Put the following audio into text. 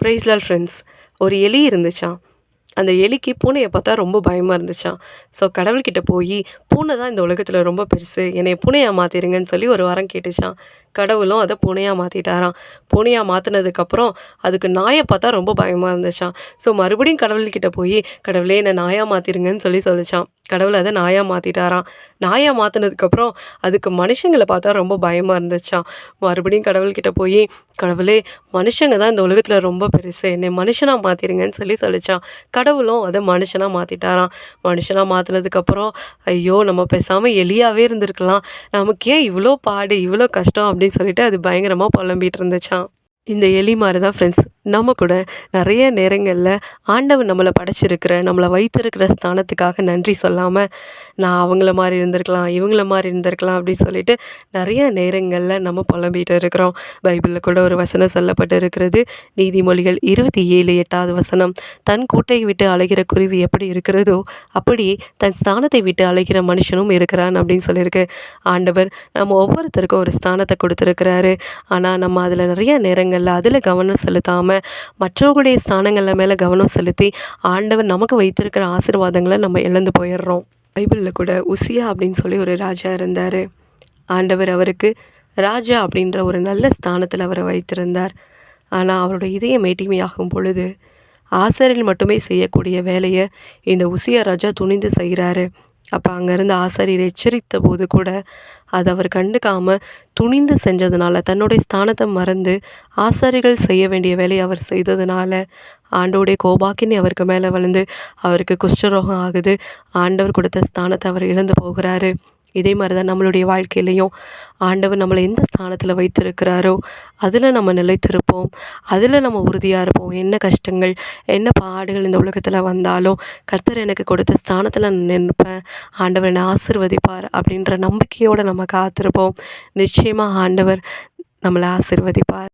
Price Lord friends. ஒரு எலி இருந்துச்சாம். அந்த எலிக்கு பூனைய பார்த்தா ரொம்ப பயமா இருந்துச்சாம். ஸோ கடவுள்கிட்ட போயி, "பூனை தான் இந்த உலகத்தில ரொம்ப பெருசு. என்னைய பூனையா மாத்திருங்கன்னு" சொல்லி ஒரு வரம் கேட்டுச்சாம். கடவுளும் அத பூனையா மாத்திட்டாராம். பூனையா மாத்துனதுக்கப்புறம், அதுக்கு நாய பார்த்தா ரொம்ப பயமா இருந்துச்சாம். ஸோ மறுபடியும் கடவுள்கிட்ட போயி, "கடவுளே என்ன நாயா மாத்திருங்கன்னு" சொல்லி சொல்லுச்சாம். கடவுள் அத நாயா மாத்திட்டாராம். நாயா மாத்துனதுக்கப்புறம், அதுக்கு மனுஷங்கள பார்த்தா ரொம்ப பயமா இருந்துச்சாம். மறுபடியும் கடவுள்கிட்ட போயி, "கடவுளே மனுஷங்க தான் இந்த உலகத்தில ரொம்ப பெருசு. என்னைய மனுஷனா மாத்திருங்கன்னு" சொல்லி சொல்லுச்சாம். கடவுளும் அத மனுஷனா மாத்திட்டாராம். மனுஷனா மாத்துனதுக்கப்புறம், ஐயோ! நம்ம பேசாம எலியாவே இருந்திருக்கலாம். நமக்கு ஏன் இவ்ளோ பாடு, இவ்ளோ கஷ்டம் அப்படின்னு சொல்லிட்டு அது பயங்கரமா புலம்பிட்டு இருந்துச்சாம். இந்த எலி மாரி தான் ஃப்ரெண்ட்ஸ். நம்ம கூட நெறைய நேரங்கள்ல ஆண்டவன் நம்மள படைச்சிருக்கிற, நம்மள வைத்திருக்கிற ஸ்தானத்துக்காக நன்றி சொல்லாம, நான் அவங்கள மாரி இருந்திருக்கலாம், இவங்கள மாரி இருந்திருக்கலாம் அப்படின்னு சொல்லிட்டு நெறைய நேரங்கள்ல நம்ம புலம்பிட்டு இருக்கிறோம். பைபிள்ல கூட ஒரு வசனம் சொல்லப்பட்டு இருக்கிறது. நீதிமொழிகள் 27:8 வசனம். "தன் கூட்டை விட்டு அலைகிற குருவி எப்படி இருக்கிறதோ, அப்படியே தன் ஸ்தானத்தை விட்டு அலைகிற மனுஷனும் இருக்கிறான்" அப்படின்னு சொல்லியிருக்கு. ஆண்டவர் நம்ம ஒவ்வொருத்தருக்கும் ஒரு ஸ்தானத்த குடுத்துருக்கிறாரு. ஆனா, நம்ம அதில நெறைய நேரங்கள்ல அதில கவனம் செலுத்தாம, மற்றவர்களுடைய ஸ்தானங்கள்ல மேல கவனம் செலுத்தி, ஆண்டவர் நமக்கு வைத்திருக்கிற ஆசீர்வாதங்கள நம்ம இழந்து போயிர்றோம். பைபிள்ல கூட உசியா அப்படின்னு சொல்லி ஒரு ராஜா இருந்தாரு. ஆண்டவர் அவருக்கு ராஜா அப்படின்ற ஒரு நல்ல ஸ்தானத்தில அவர வைத்திருந்தார். ஆனா, அவருடைய இதயம் மேட்டிமையாகும் பொழுது, ஆசாரியர்கள் மட்டுமே செய்யக்கூடிய வேலைய இந்த உசியா ராஜா துணிந்து செய்றாரு. அப்ப அங்க இருந்த ஆசாரியர் எச்சரித்தபோது கூட, அத அவர் கண்டுக்காம துணிந்து செஞ்சதுனால, தன்னுடைய ஸ்தானத்த மறந்து ஆசாரிகள் செய்ய வேண்டிய வேலைய அவர் செய்ததுனால, ஆண்டவருடைய கோபாக்கினி அவருக்கு மேல விழுந்து, அவருக்கு குஷ்டரோகம் ஆகுது. ஆண்டவர் கொடுத்த ஸ்தானத்த அவர் இழந்து போகிறாரு. இதே மாரி தான் நம்மளுடைய வாழ்க்கையிலயும் ஆண்டவர் நம்மள எந்த ஸ்தானத்துல வைத்திருக்கிறாரோ, அதுல நம்ம நிலைத்திருப்போம். அதுல நம்ம உறுதியா இருப்போம். என்ன கஷ்டங்கள், என்ன பாடுகள் இந்த உலகத்துல வந்தாலும், கர்த்தர் எனக்கு கொடுத்த ஸ்தானத்துல நான் நிற்பேன். ஆண்டவர் என்னை ஆசீர்வதிப்பார் அப்படின்ற நம்பிக்கையோட நம்ம காத்திருப்போம். நிச்சயமா ஆண்டவர் நம்மள ஆசீர்வதிப்பார்.